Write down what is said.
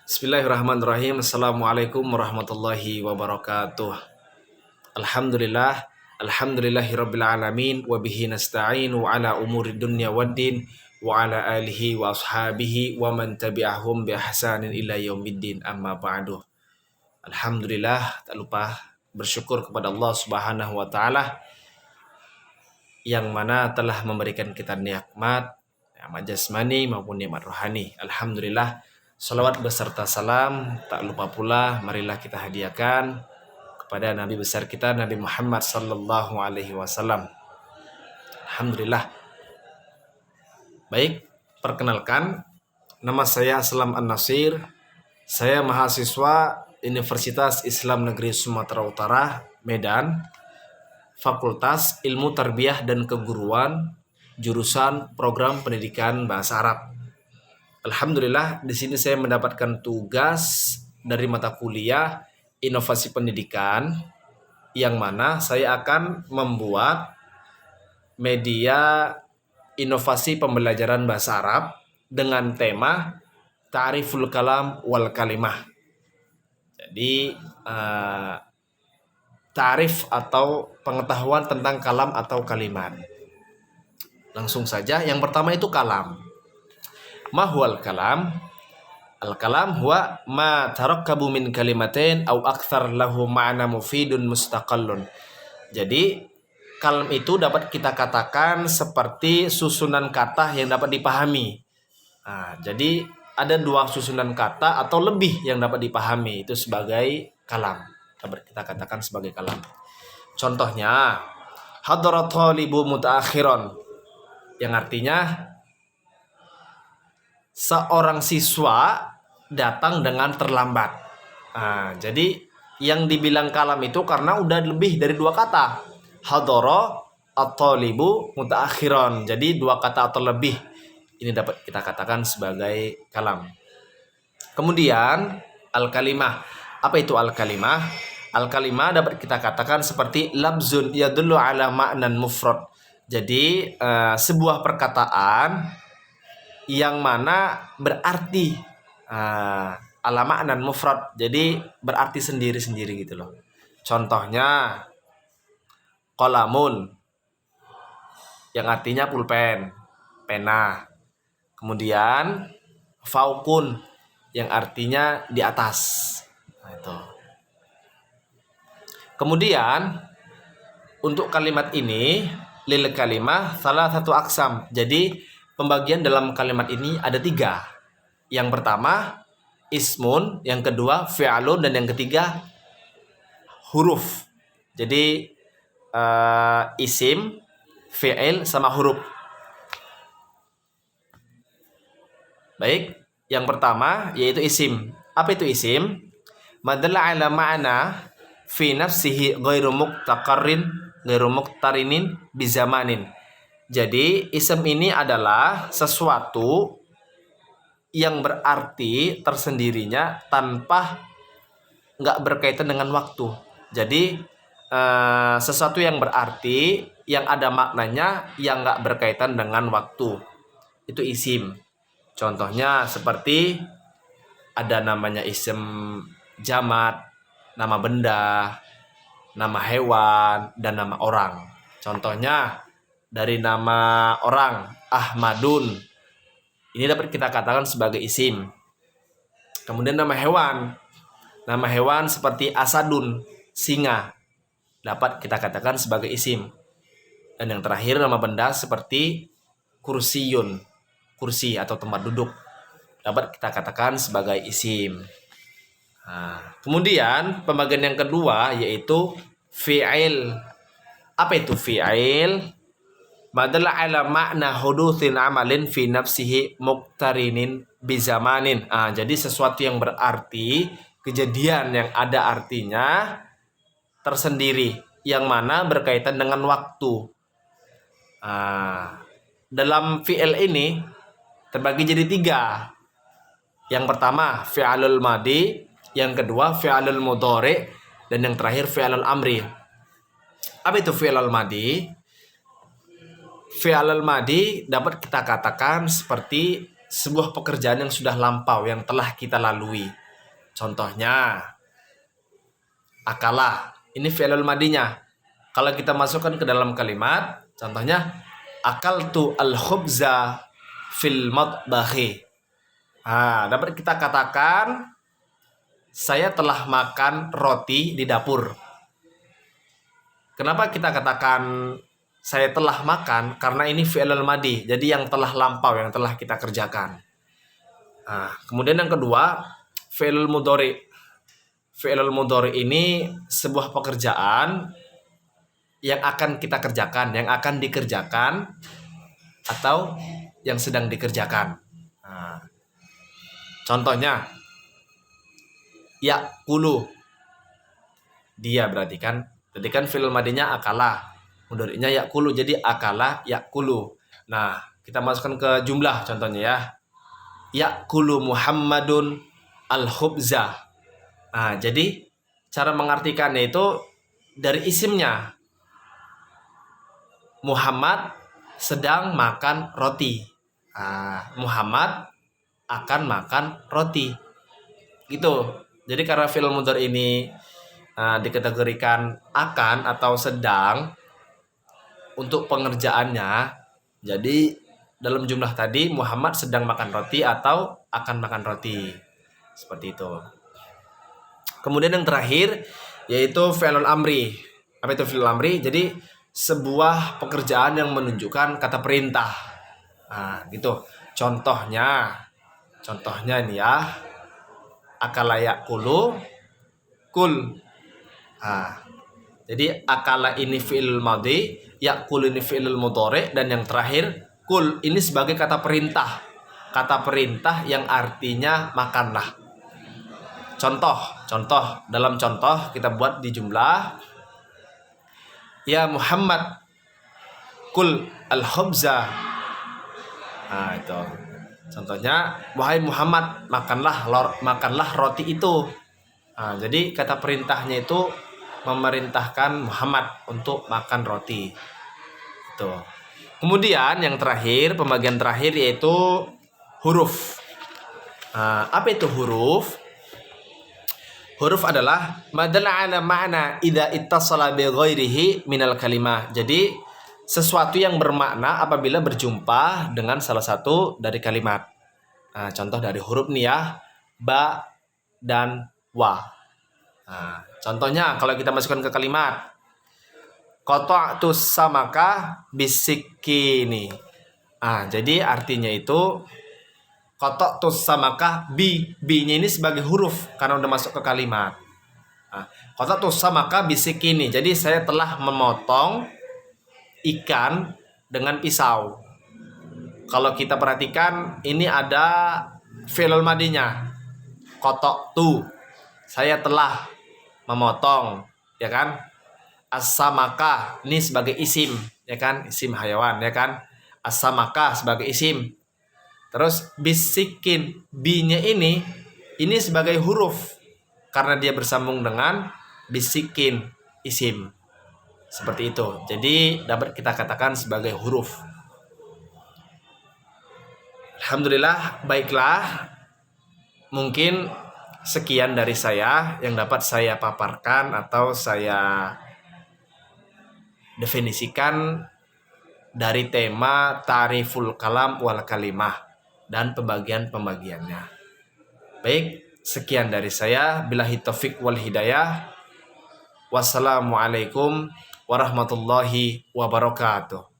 Bismillahirrahmanirrahim. Assalamualaikum warahmatullahi wabarakatuh. Alhamdulillah, alhamdulillahirabbil alamin wa bihi nasta'inu ala umuri dunya waddin wa ala alihi wa ashabihi wa man tabi'ahum bi ihsanin ila yaumiddin, amma ba'du. Alhamdulillah, tak lupa bersyukur kepada Allah Subhanahu wa taala yang mana telah memberikan kita nikmat jasmani maupun nikmat rohani. Alhamdulillah, salawat beserta salam tak lupa pula marilah kita hadiahkan kepada Nabi besar kita, Nabi Muhammad sallallahu alaihi wasallam. Alhamdulillah. Baik, perkenalkan, nama saya Aslam An-Nasir. Saya mahasiswa Universitas Islam Negeri Sumatera Utara, Medan, Fakultas Ilmu Tarbiyah dan Keguruan, jurusan Program Pendidikan Bahasa Arab. Alhamdulillah, di sini saya mendapatkan tugas dari mata kuliah Inovasi Pendidikan, yang mana saya akan membuat media inovasi pembelajaran bahasa Arab dengan tema Ta'riful Kalam wal Kalimah. Jadi ta'rif atau pengetahuan tentang kalam atau kalimat. Langsung saja, yang pertama itu kalam. Mahwal kalam? Al-kalam huwa ma tarakkabu min kalimatain au akthar lahu ma'na mufidun mustaqallun. Jadi kalam itu dapat kita katakan seperti susunan kata yang dapat dipahami. Jadi ada dua susunan kata atau lebih yang dapat dipahami, itu sebagai kalam. Dapat kita katakan sebagai kalam. Contohnya, hadara thalibu mutaakhiron, yang artinya seorang siswa datang dengan terlambat. Jadi yang dibilang kalam itu karena udah lebih dari dua kata. Hadara at-thalibu mutaakhiron. Jadi dua kata atau lebih. Ini dapat kita katakan sebagai kalam. Kemudian al-kalimah. Apa itu al-kalimah? Al-kalimah dapat kita katakan seperti labzun yadullu ala ma'nan mufrad. Jadi sebuah perkataan yang mana berarti ala ma'nan mufrad, jadi berarti sendiri-sendiri gitu loh. Contohnya qalamun, yang artinya pulpen, pena. Kemudian faukun, yang artinya di atas. Itu. Kemudian untuk kalimat ini lil kalimah salah satu aksam. Jadi pembagian dalam kalimat ini ada tiga. Yang pertama ismun, yang kedua fi'alun, dan yang ketiga huruf. Jadi isim, fi'il, sama huruf. Baik, yang pertama yaitu isim. Apa itu isim? Madalla ala ma'na fi nafsihi ghairu muqtarinin bizamanin. Jadi isim ini adalah sesuatu yang berarti tersendirinya tanpa nggak berkaitan dengan waktu. Jadi sesuatu yang berarti, yang ada maknanya, yang nggak berkaitan dengan waktu, itu isim. Contohnya seperti ada namanya isim jamat, nama benda, nama hewan, dan nama orang. Contohnya dari nama orang Ahmadun, ini dapat kita katakan sebagai isim. Kemudian nama hewan seperti asadun, singa, dapat kita katakan sebagai isim. Dan yang terakhir nama benda seperti kursiyun, kursi atau tempat duduk, dapat kita katakan sebagai isim. Kemudian pembagian yang kedua yaitu fi'il. Apa itu fi'il? Madalla ala makna hudutsin amalin fi nafsihi muqtarinin bizamanin. Jadi sesuatu yang berarti, kejadian yang ada artinya tersendiri, yang mana berkaitan dengan waktu. Dalam fi'il ini terbagi jadi tiga. Yang pertama fi'alul madi, yang kedua fi'alul mudhari, dan yang terakhir fi'alul amri. Apa itu fi'alul madi? Fi'alul madi dapat kita katakan seperti sebuah pekerjaan yang sudah lampau, yang telah kita lalui. Contohnya, akalah. Ini fi'lul madinya. Kalau kita masukkan ke dalam kalimat, contohnya, akaltu al-khubza fil matbahi. Dapat kita katakan, saya telah makan roti di dapur. Kenapa kita katakan saya telah makan? Karena ini fi'lul madi, jadi yang telah lampau, yang telah kita kerjakan. Kemudian yang kedua, fi'lul mudhari. Fi'lul mudhari ini sebuah pekerjaan yang akan kita kerjakan, yang akan dikerjakan, atau yang sedang dikerjakan. Contohnya, ya'kulu. Dia berarti kan. Jadi kan fi'il madinya akala. Mudhari'nya ya'kulu. Jadi akala ya'kulu. Nah, kita masukkan ke jumlah contohnya ya. Ya'kulu Muhammadun al-khubza. Jadi cara mengartikannya itu dari isimnya. Muhammad sedang makan roti. Muhammad akan makan roti. Gitu. Jadi karena fi'il mudhari ini dikategorikan akan atau sedang untuk pengerjaannya, jadi dalam jumlah tadi Muhammad sedang makan roti atau akan makan roti. Seperti itu. Kemudian yang terakhir yaitu fi'lul amri. Apa itu fi'lul amri? Jadi sebuah pekerjaan yang menunjukkan kata perintah. Gitu. Contohnya ini ya. Akala ya'kulu kul. Jadi akala ini fi'il madhi, ya'kul ini fi'il mudhari, dan yang terakhir kul ini sebagai kata perintah. Kata perintah yang artinya makanlah. Contoh dalam contoh kita buat di jumlah. Ya Muhammad kul al-khubza. Itu. Contohnya, wahai Muhammad, makanlah roti itu. Jadi kata perintahnya itu memerintahkan Muhammad untuk makan roti. Itu. Kemudian yang terakhir, pembagian terakhir yaitu huruf. Apa itu huruf? Huruf adalah madalla ala ma'na idza ittasala bi ghairihi minal kalimah. Jadi sesuatu yang bermakna apabila berjumpa dengan salah satu dari kalimat. Contoh dari huruf nih ya, ba dan wa. Contohnya kalau kita masukkan ke kalimat, qata'tu samaka bisikini. Jadi artinya itu qata'tu samaka bi-nya ini sebagai huruf karena udah masuk ke kalimat. Qata'tu samaka bisikini. Jadi saya telah memotong ikan dengan pisau. Kalau kita perhatikan ini ada fi'il madinya. Qata'tu. Saya telah memotong, ya kan? As-samaka ini sebagai isim, ya kan? Isim hayawan, ya kan? As-samaka sebagai isim. Terus bisikin, bi-nya ini sebagai huruf karena dia bersambung dengan bisikin, isim. Seperti itu. Jadi dapat kita katakan sebagai huruf. Alhamdulillah, baiklah. Mungkin sekian dari saya yang dapat saya paparkan atau saya definisikan dari tema ta'riful kalam wal kalimah dan pembagiannya. Baik, sekian dari saya. Billahi taufik wal hidayah. Wassalamualaikum warahmatullahi wabarakatuh.